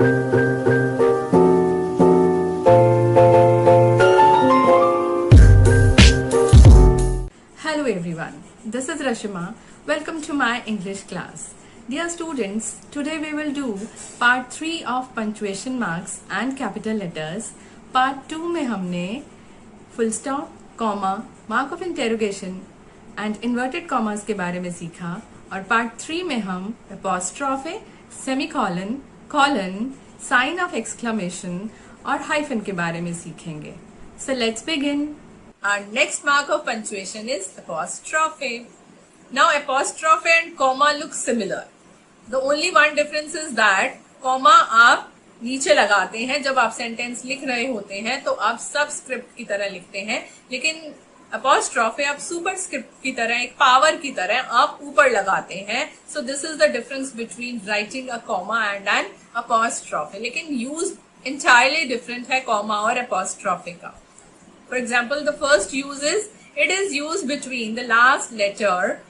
Hello everyone, this is Rashima. Welcome to my English class. Dear students, today we will do part 3 of punctuation marks and capital letters. Part 2 में हमने full stop, comma, mark of interrogation and inverted commas के बारे में सीखा और part 3 में हम apostrophe, semicolon, colon, sign of exclamation और hyphen के बारे में सीखेंगे. So let's begin. Our next mark of punctuation is apostrophe. Now apostrophe and comma look similar. The only one difference is that comma आप नीचे लगाते हैं जब आप सेंटेंस लिख रहे होते हैं तो आप सबस्क्रिप्ट की तरह लिखते हैं, लेकिन apostrophe आप सुपरस्क्रिप्ट की तरह, एक पावर की तरह आप ऊपर लगाते हैं. So this is the difference between writing a comma and an apostrophe. लेकिन use entirely different है comma और apostrophe का. For example, the first use is, it is used between the last letter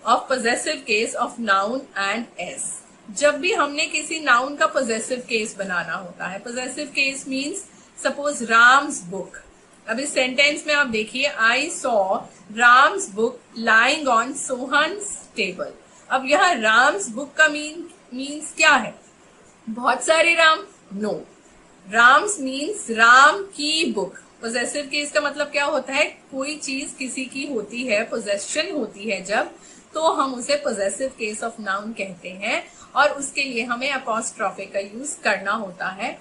of possessive case of noun and s. जब भी हमने किसी noun का possessive case बनाना होता है, possessive case means suppose Ram's book. अब इस sentence में आप देखिए, I saw Ram's book lying on Sohan's table. अब यहाँ Ram's book का means क्या है? बहुत सारे Ram? No. Ram's means Ram की book. पोजेसिव केस का मतलब क्या होता है? कोई चीज किसी की होती है, पोजेशन होती है जब, तो हम उसे पोजेसिव केस ऑफ नाउन कहते हैं और उसके लिए हमें अपॉस्ट्रोफे का यूज करना होता है.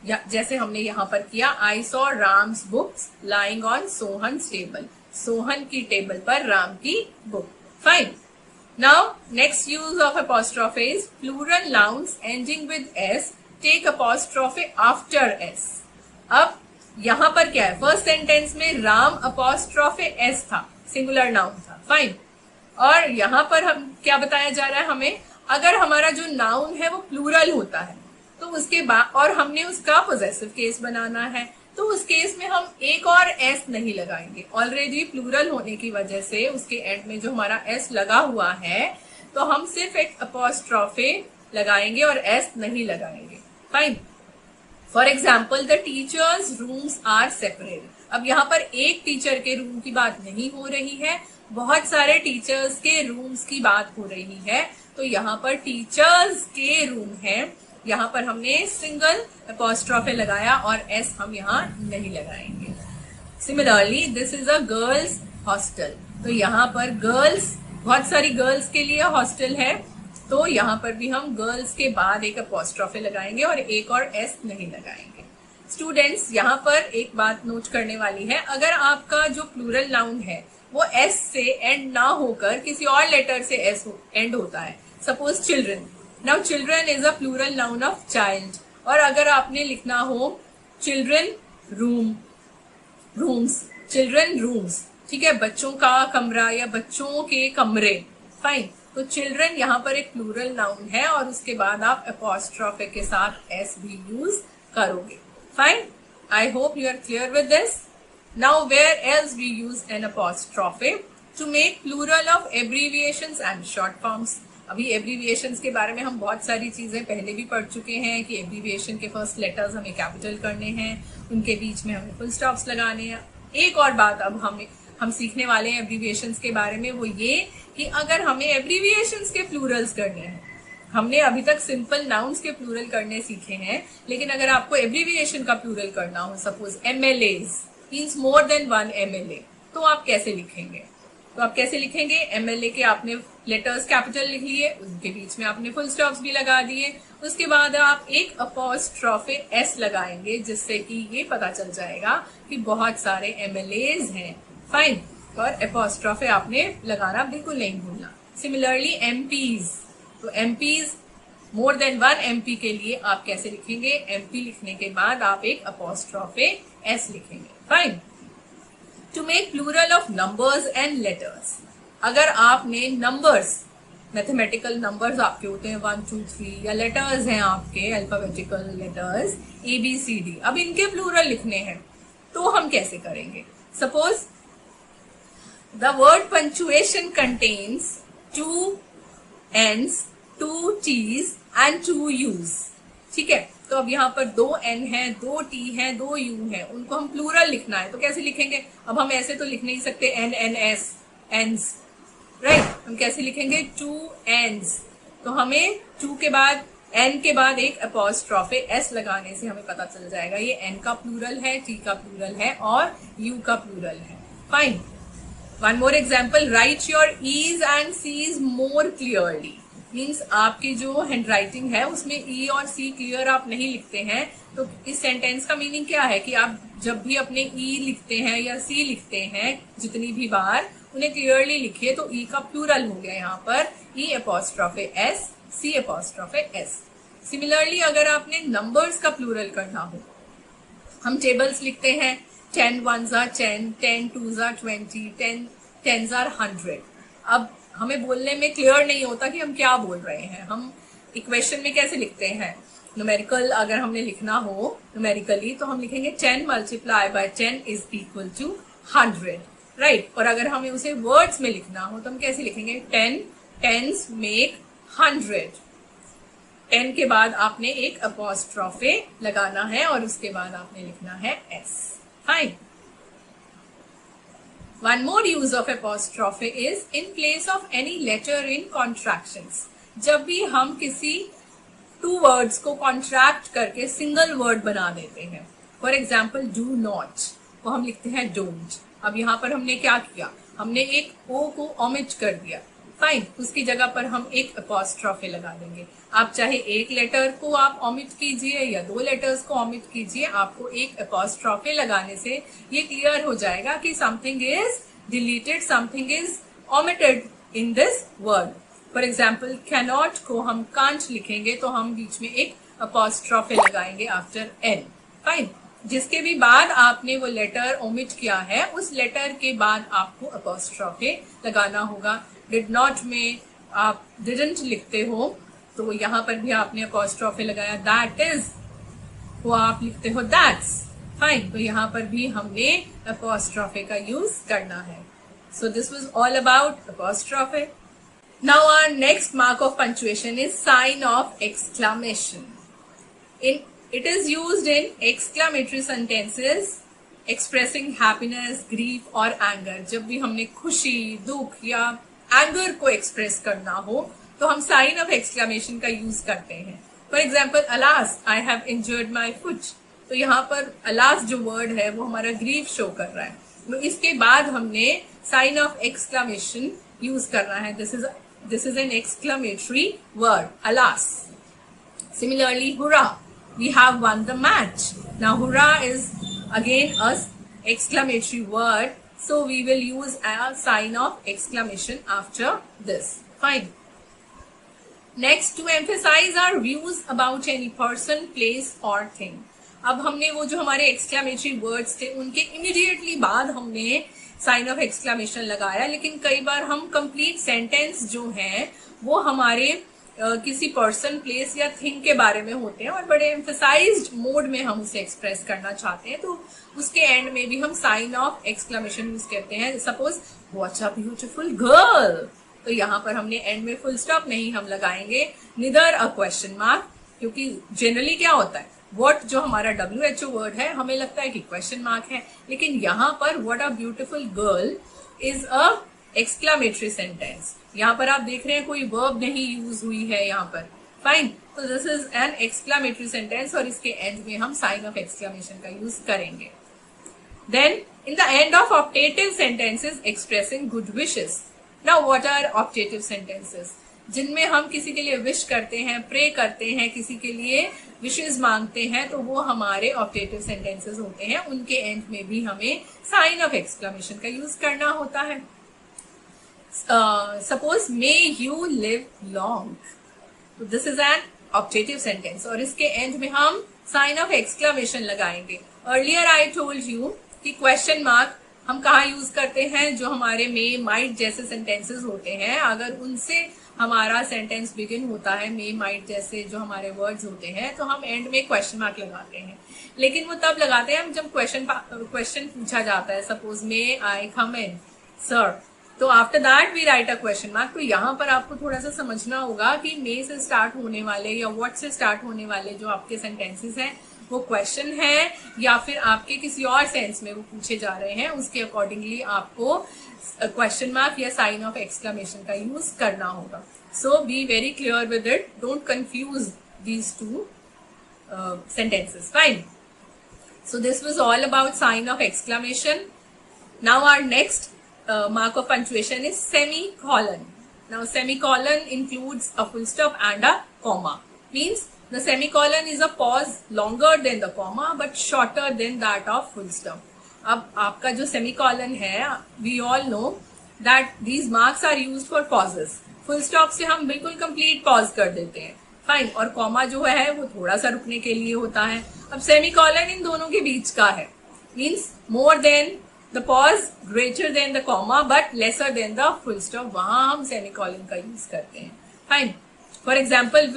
जैसे हमने यहाँ पर किया, I saw Ram's books lying on Sohan's table. Sohan की टेबल पर राम की book. Fine. Now next use of apostrophe is plural nouns ending with S take apostrophe after S. अब यहां पर क्या है? फर्स्ट सेंटेंस में राम अपॉस्ट्रोफे एस था, सिंगुलर नाउन था. फाइन. और यहां पर हम क्या बताया जा रहा है हमें? अगर हमारा जो नाउन है वो प्लूरल होता है तो उसके बाद और हमने उसका पोजेसिव केस बनाना है, तो उस केस में हम एक और एस नहीं लगाएंगे. ऑलरेडी प्लूरल होने की वजह से उसके एंड में जो हमारा एस लगा हुआ है, तो हम सिर्फ एक अपॉस्ट्रोफे लगाएंगे और एस नहीं लगाएंगे. Fine. For example, the teachers rooms are separate. अब यहाँ पर एक टीचर के रूम की बात नहीं हो रही है, बहुत सारे टीचर्स के रूम्स की बात हो रही है. तो यहाँ पर टीचर्स के रूम है, यहाँ पर हमने सिंगल अपॉस्ट्रोफे लगाया और एस हम यहाँ नहीं लगाएंगे. Similarly, this is a girls hostel. तो यहाँ पर गर्ल्स, बहुत सारी गर्ल्स के लिए हॉस्टल है, तो यहाँ पर भी हम गर्ल्स के बाद एक अपॉस्ट्रोफे लगाएंगे और एक और एस नहीं लगाएंगे. स्टूडेंट्स, यहाँ पर एक बात नोट करने वाली है. अगर आपका जो प्लूरल नाउन है वो एस से एंड ना होकर किसी और लेटर से एस एंड होता है, suppose children. Now children is a plural noun of child, और अगर आपने लिखना हो children room, rooms, children rooms, ठीक है, बच्चों का कमरा या बच्चों के कमरे. फाइन. तो चिल्ड्रन यहाँ पर एक प्लूरल नाउन है और उसके बाद आप अपॉस्ट्रोफे के साथ एस भी यूज करोगे. Fine. I hope you are clear with this. Now where else we use an apostrophe? To make plural of abbreviations and short forms. अभी एब्रीविएशंस के बारे में हम बहुत सारी चीजें पहले भी पढ़ चुके हैं कि एब्रीविएशन के फर्स्ट लेटर्स हमें कैपिटल करने हैं, उनके बीच में हमें फुल स्टॉप्स लगाने हैं. एक और बात अब हम सीखने वाले हैं एब्रीविएशंस के बारे में, वो ये कि अगर हमें एब्रीविएशंस के प्लूरल्स करने हैं, हमने अभी तक सिंपल नाउन्स के प्लूरल करने सीखे हैं, लेकिन अगर आपको एब्रीविएशन का प्लूरल करना हो, suppose MLAs means more than one MLA, तो आप कैसे लिखेंगे? MLA के आपने लेटर्स कैपिटल लिख लिए, उनके बीच में आपने फुल स्टॉप्स भी लगा दिए, उसके बाद आप एक अपॉस्ट्रोफे एस लगाएंगे, जिससे कि ये पता चल जाएगा कि बहुत सारे MLAs हैं. फाइन. और अपॉस्ट्रोफे आपने लगाना बिल्कुल नहीं भूलना. सिमिलरली MPs, तो MPs more than one MP के लिए आप कैसे लिखेंगे? MP लिखने के बाद आप एक अपॉस्ट्रोफे एस लिखेंगे. Fine. To make plural of numbers and letters. अगर आपने नंबर्स, मैथमेटिकल नंबर्स आपके होते हैं 1 2 3, या लेटर्स हैं आपके अल्फाबेटिकल लेटर्स ABCD, अब इनके प्लूरल लिखने हैं तो हम कैसे करेंगे? Suppose the word punctuation contains 2 N's, 2 T's and 2 U's. ठीक है, तो अब यहाँ पर 2 n है, 2 t है, 2 u है, उनको हम प्लूरल लिखना है तो कैसे लिखेंगे? अब हम ऐसे तो लिख नहीं सकते n n s ns, right? हम कैसे लिखेंगे? 2 n's। तो हमें 2 के बाद n के बाद एक अपॉस्ट्रोफे s लगाने से हमें पता चल जाएगा ये n का प्लूरल है, t का प्लूरल है और u का प्लूरल है। Fine. One more example, right your e's and c's more clearly। Means आपकी जो हैंड राइटिंग है उसमें ई और सी क्लियर आप नहीं लिखते हैं, तो इस सेंटेंस का मीनिंग क्या है कि आप जब भी अपने ई लिखते हैं या सी लिखते हैं जितनी भी बार, उन्हें क्लियरली लिखिए। तो ई का प्लूरल हो गया यहाँ पर ई अपॉस्ट्रोफे एस, सी अपॉस्ट्रोफे एस। सिमिलरली अगर आपने नंबर्स का प्लूरल करना हो, हम टेबल्स लिखते हैं 10 ones are 10, 10 twos are 20, 10 tens are 100। अब हमें बोलने में क्लियर नहीं होता कि हम क्या बोल रहे हैं। हम इक्वेशन में कैसे लिखते हैं? न्यूमेरिकल अगर हमने लिखना हो न्यूमेरिकली तो हम लिखेंगे 10 multiply by 10 is equal to 100, right? और अगर हमें उसे वर्ड्स में लिखना हो तो हम कैसे लिखेंगे? 10 tens make 100। 10 के बाद आपने एक अपॉस्ट्रोफे लगाना है और उसके बाद आपने लिखना है S. Fine. One more use of apostrophe is in place of any letter in contractions। जब भी हम किसी 2 words को contract करके single word बना देते हैं, for example do not, वो हम लिखते हैं don't। अब यहाँ पर हमने क्या किया? हमने एक o को omit कर दिया। फाइन, उसकी जगह पर हम एक अपॉस्ट्रोफे लगा देंगे। आप चाहे एक लेटर को आप ओमिट कीजिए या 2 लेटर्स को ओमिट कीजिए, आपको एक अपॉस्ट्रोफे लगाने से ये क्लियर हो जाएगा कि something is deleted, something is omitted in this word. For example cannot को हम कांट लिखेंगे तो हम बीच में एक अपॉस्ट्रोफे लगाएंगे आफ्टर एन। फाइन, जिसके भी बाद आपने वो लेटर ओमिट किया है उस लेटर के बाद आपको अपॉस्ट्रोफे लगाना होगा। डिड नॉट में आप डिडंट लिखते हो तो यहाँ पर भी आपने अपॉस्ट्रोफे लगाया। दैट इज वो आप लिखते हो दैट्स। फाइन, तो यहाँ पर भी हमने अपॉस्ट्रोफे का यूज करना है। So this was all about apostrophe. Now our next mark of punctuation is sign of exclamation. It is used in exclamatory sentences expressing happiness, grief और anger। जब भी हमने खुशी, दुख या एंगर को एक्सप्रेस करना हो तो हम साइन ऑफ एक्सक्लेमेशन का यूज करते हैं। For example, alas I have injured my foot. तो यहाँ पर अलास जो वर्ड है वो हमारा ग्रीफ शो कर रहा है, तो इसके बाद हमने साइन ऑफ एक्सक्लेमेशन यूज करना है। This is an exclamatory word, alas. Similarly, hurrah, we have won the match। Now hurrah is again a exclamatory word, so we will use a sign of exclamation after this। Fine। Next, to emphasize our views about any person, place or thing। अब हमने वो जो हमारे exclamatory words थे उनके immediately बाद हमने sign of exclamation लगाया, लेकिन कई बार हम कंप्लीट सेंटेंस जो है वो हमारे किसी पर्सन, प्लेस या थिंग के बारे में होते हैं और बड़े एम्फसाइज्ड मोड में हम उसे एक्सप्रेस करना चाहते हैं, तो उसके एंड में भी हम साइन ऑफ एक्सक्लेमेशन यूज करते हैं। Suppose, what a beautiful girl, तो यहाँ पर हमने एंड में फुल स्टॉप नहीं हम लगाएंगे, निदर अ क्वेश्चन मार्क, क्योंकि जनरली क्या होता है, व्हाट जो हमारा WHO वर्ड है हमें लगता है कि क्वेश्चन मार्क है, लेकिन यहाँ पर what a beautiful girl is a exclamatory sentence. यहाँ पर आप देख रहे हैं कोई वर्ब नहीं यूज हुई है यहाँ पर। फाइन, तो this is an exclamatory sentence और इसके एंड में हम साइन ऑफ एक्सक्लेमेशन का यूज करेंगे। Then in the end of optative sentences expressing good wishes. Now what are optative sentences? जिनमें हम किसी के लिए विश करते हैं, प्रे करते हैं, किसी के लिए विशेस मांगते हैं, तो वो हमारे ऑप्टेटिव सेंटेंसेस होते हैं। उनके एंड में भी हमें साइन ऑफ एक्सक्लेमेशन का यूज करना होता है। Suppose may you live long, तो this is an objective sentence और इसके एंड में हम साइन ऑफ एक्सक्लेमेशन लगाएंगे। अर्लियर आई टोल्ड यू कि क्वेश्चन मार्क हम कहाँ यूज करते हैं? जो हमारे मे, माइट जैसे सेंटेंसेस होते हैं, अगर उनसे हमारा सेंटेंस बिगिन होता है, मे, माइट जैसे जो हमारे वर्ड्स होते हैं, तो हम एंड में क्वेश्चन मार्क लगाते हैं। लेकिन वो तब लगाते हैं जब क्वेश्चन पूछा जाता है। Suppose, may I come in sir, तो after that we write a question mark. तो यहाँ पर आपको थोड़ा सा समझना होगा कि मे से स्टार्ट होने वाले या व्हाट से स्टार्ट होने वाले जो आपके सेंटेंसेस हैं वो क्वेश्चन है या फिर आपके किसी और सेंस में वो पूछे जा रहे हैं, उसके अकॉर्डिंगली आपको क्वेश्चन मार्क या साइन ऑफ एक्सक्लेमेशन का यूज करना होगा. So be very clear with it, don't confuse these two sentences. Fine. So this was all about sign of exclamation. Now our next mark of punctuation is semicolon. Now semicolon includes a full stop and a comma. Means the semicolon is a pause longer than the comma but shorter than that of full stop. अब आपका जो semicolon है, we all know that these marks are used for pauses. Full stop से हम बिल्कुल complete pause कर देते हैं. फाइन. और कॉमा जो है वो थोड़ा सा रुकने के लिए होता है. अब सेमीकॉलन इन दोनों के बीच का है. Means more than the pause, greater than the comma but lesser than the full stop, वहां हम सेमीकॉलन का यूज करते हैं. Fine. For example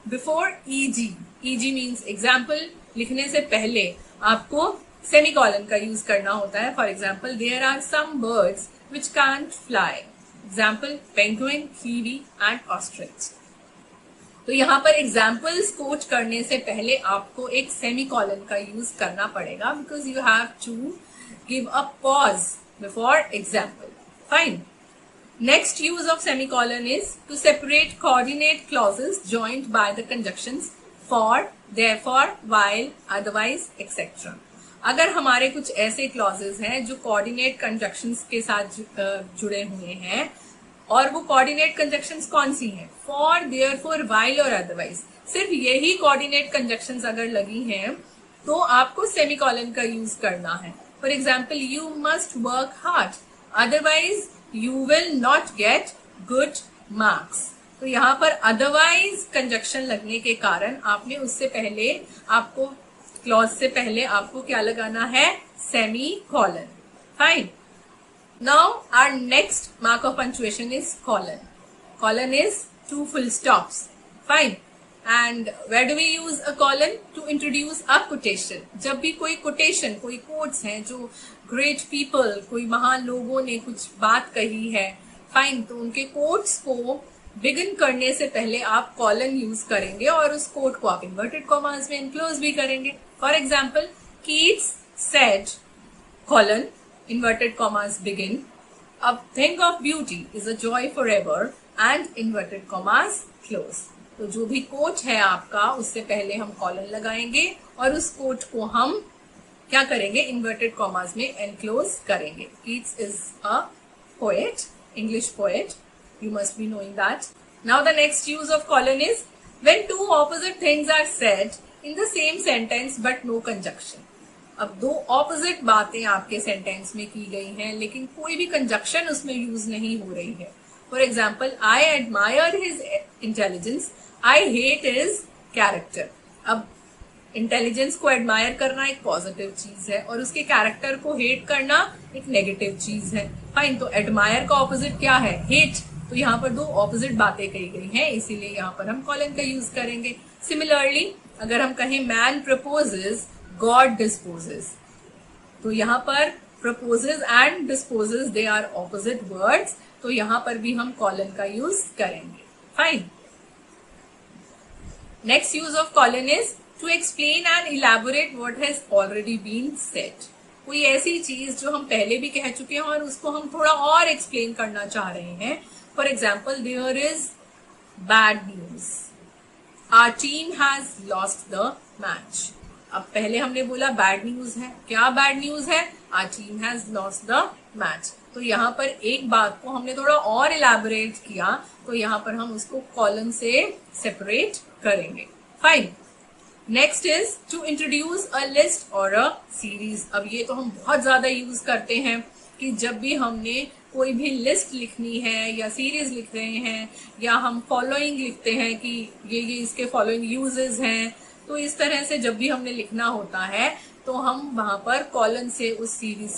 before easy, easy means example लिखने से पहले आपको सेमीकॉलन का यूज करना होता है. For example there are some birds which can't fly. Example penguin, kiwi and ostrich. तो यहाँ पर एग्जाम्पल्स कोट करने से पहले आपको एक सेमीकॉलन का यूज करना पड़ेगा because you have to give a pause before example. Fine. Next use of semicolon is to separate coordinate clauses joined by the conjunctions for, therefore, while, otherwise etcetera. अगर हमारे कुछ ऐसे क्लॉजेस हैं जो coordinate conjunctions के साथ जुड़े हुए हैं, और वो कोऑर्डिनेट कंजक्शंस कौन सी हैं? फॉर, देयरफॉर, व्हाइल और अदरवाइज. सिर्फ यही कोऑर्डिनेट कंजक्शंस अगर लगी हैं तो आपको सेमीकॉलन का यूज करना है. For example you must work hard, otherwise you will not get good marks. तो यहाँ पर अदरवाइज कंजक्शन लगने के कारण आपने उससे पहले आपको क्लॉज से पहले आपको क्या लगाना है? Semicolon. Fine. Now our next mark of punctuation is colon. Colon is two full stops. Fine. And where do we use a colon? To introduce a quotation. जब भी कोई quotation, कोई quotes हैं जो great people, कोई महान लोगों ने कुछ बात कही है, fine, तो उनके quotes को begin करने से पहले आप colon use करेंगे और उस quote को आप inverted commas में enclose भी करेंगे. For example, Keats said, colon, inverted commas begin, a thing of beauty is a joy forever and inverted commas close. तो जो भी कोट है आपका उससे पहले हम कॉलन लगाएंगे और उस कोट को हम क्या करेंगे? इन्वर्टेड कॉमास में एनक्लोज करेंगे. Keats is a poet, English poet. You must be knowing that. Now the next use of colon is when two opposite things are said in the same sentence but no conjunction. अब दो opposite बातें आपके sentence में की गई हैं लेकिन कोई भी कंजक्शन उसमें यूज नहीं हो रही है. For example I admire his intelligence, I hate his character. अब इंटेलिजेंस को एडमायर करना एक पॉजिटिव चीज है और उसके कैरेक्टर को हेट करना एक नेगेटिव चीज है. फाइन. तो एडमायर का ऑपोजिट क्या है? हेट. तो यहाँ पर दो ऑपोजिट बातें कही गई हैं, इसीलिए यहाँ पर हम कॉलन का यूज करेंगे. सिमिलरली अगर हम कहें मैन प्रपोजेज, God disposes, तो यहाँ पर proposes and disposes they are opposite words, तो यहाँ पर भी हम colon का यूज करेंगे. Fine. Next use of colon is to explain and elaborate what has already been said. कोई ऐसी चीज जो हम पहले भी कह चुके हैं और उसको हम थोड़ा और एक्सप्लेन करना चाह रहे हैं. For example, there is bad news. Our team has lost the match. अब पहले हमने बोला बैड न्यूज है. क्या बैड न्यूज है? Our team has lost the match. तो यहाँ पर एक बात को हमने थोड़ा और इलैबोरेट किया, तो यहाँ पर हम उसको कॉलन से सेपरेट करेंगे. Fine. Next is to introduce a list और अ सीरीज. अब ये तो हम बहुत ज्यादा यूज करते हैं कि जब भी हमने कोई भी लिस्ट लिखनी है या सीरीज लिख रहे हैं या हम फॉलोइंग लिखते हैं कि ये इसके फॉलोइंग यूजेस हैं, तो इस तरह से जब भी हमने लिखना होता है तो हम वहां पर कॉलन से उस सीरीज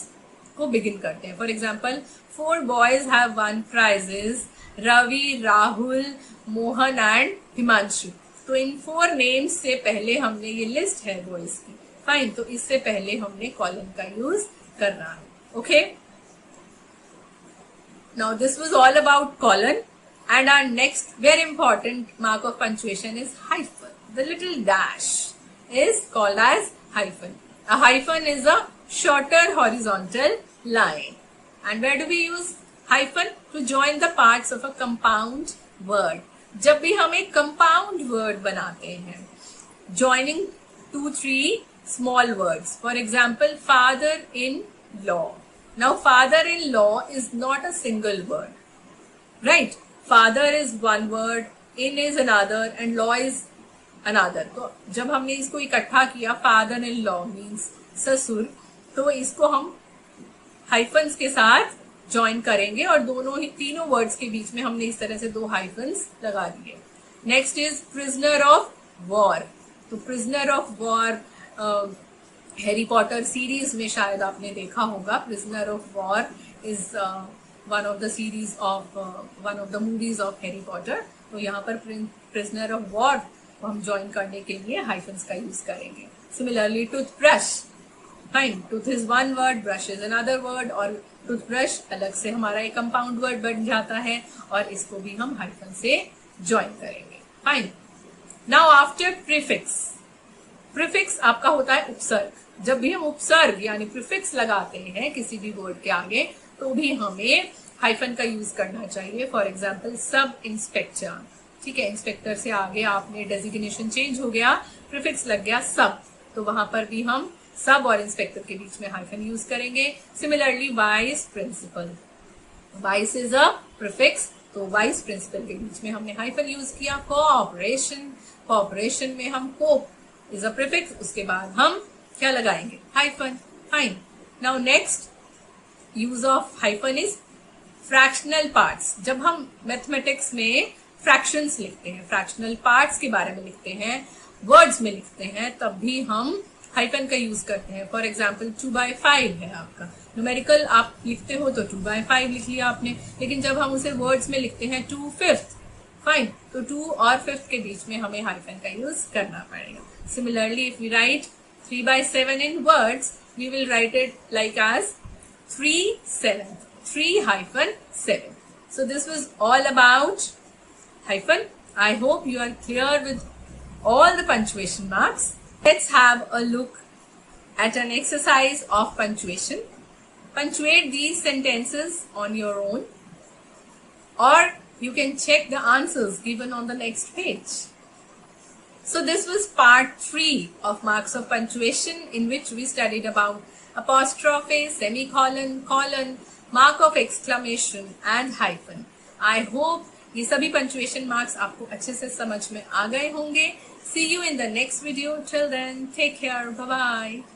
को बिगिन करते हैं. For example 4 boys have won prizes, Ravi, Rahul, Mohan and Himanshu. तो इन 4 नेम्स से पहले हमने, ये लिस्ट है बॉयज की. फाइन. तो इससे पहले हमने कॉलन का यूज करना है. Okay. Now this was all about colon, and our next very important mark of punctuation is hyphen. The little dash is called as hyphen. A hyphen is a shorter horizontal line. And where do we use hyphen? To join the parts of a compound word. जब भी हम एक compound word बनाते हैं, joining 2-3 small words. For example, father-in-law. Now, father-in-law is not a single word, right? Father is one word, in is another, and law is another. तो जब हमने इसको इकट्ठा किया, father-in-law means ससुर, तो इसको हम हाइफन्स के साथ ज्वाइन करेंगे और दोनों ही तीनों वर्ड्स के बीच में हमने इस तरह से 2 हाइफन्स लगा दिए. Next is prisoner of war. तो prisoner of war Harry Potter series में शायद आपने देखा होगा. Prisoner of war is one of the series of one of the movies of Harry Potter. तो यहाँ पर प्रिजनर ऑफ वॉर को हम ज्वाइन करने के लिए हाइफन्स का यूज करेंगे. Similarly toothbrush, fine, tooth is one word, brush is another word, और टूथब्रश अलग से हमारा एक कंपाउंड वर्ड बन जाता है और इसको भी हम हाइफन से ज्वाइन करेंगे. Fine. Now after prefix. Prefix आपका होता है उपसर्ग. जब भी हम उपसर्ग यानी प्रीफिक्स लगाते हैं किसी भी वर्ड के आगे तो भी हमें हाइफन का यूज करना चाहिए. For example sub inspector. ठीक है, इंस्पेक्टर से आगे आपने डेजिग्नेशन चेंज हो गया, प्रीफिक्स लग गया सब, तो वहां पर भी हम सब और इंस्पेक्टर के बीच में हाइफन यूज करेंगे. Similarly vice principal. Vice is a prefix, तो वाइस प्रिंसिपल के बीच में हमने हाइफन यूज किया. कोऑपरेशन. कोऑपरेशन में हम को इज अ प्रीफिक्स, उसके बाद हम क्या लगाएंगे? Hyphen. Fine. Now next use of hyphen is fractional parts. जब हम मैथमेटिक्स में फ्रैक्शंस लिखते हैं, फ्रैक्शनल पार्ट्स के बारे में लिखते हैं, वर्ड्स में लिखते हैं, तब भी हम हाइफन का यूज करते हैं. फॉर एग्जाम्पल 2/5 है आपका न्यूमेरिकल, आप लिखते हो तो 2/5 लिख लिया आपने, लेकिन जब हम उसे वर्ड्स में लिखते हैं 2/5, फाइन, तो 2 और 5 के बीच में हमें हाइफन का यूज करना पड़ेगा. Similarly if we write 3/7 in words, we will write it like as 3/7, 3-7. So this was all about hyphen. I hope you are clear with all the punctuation marks. Let's have a look at an exercise of punctuation. Punctuate these sentences on your own, or you can check the answers given on the next page. So this was part 3 of marks of punctuation, in which we studied about apostrophe, semicolon, colon, mark of exclamation and hyphen. I hope ये सभी punctuation marks आपको अच्छे से समझ में आ गए होंगे. See you in the next video. Till then, take care. Bye bye.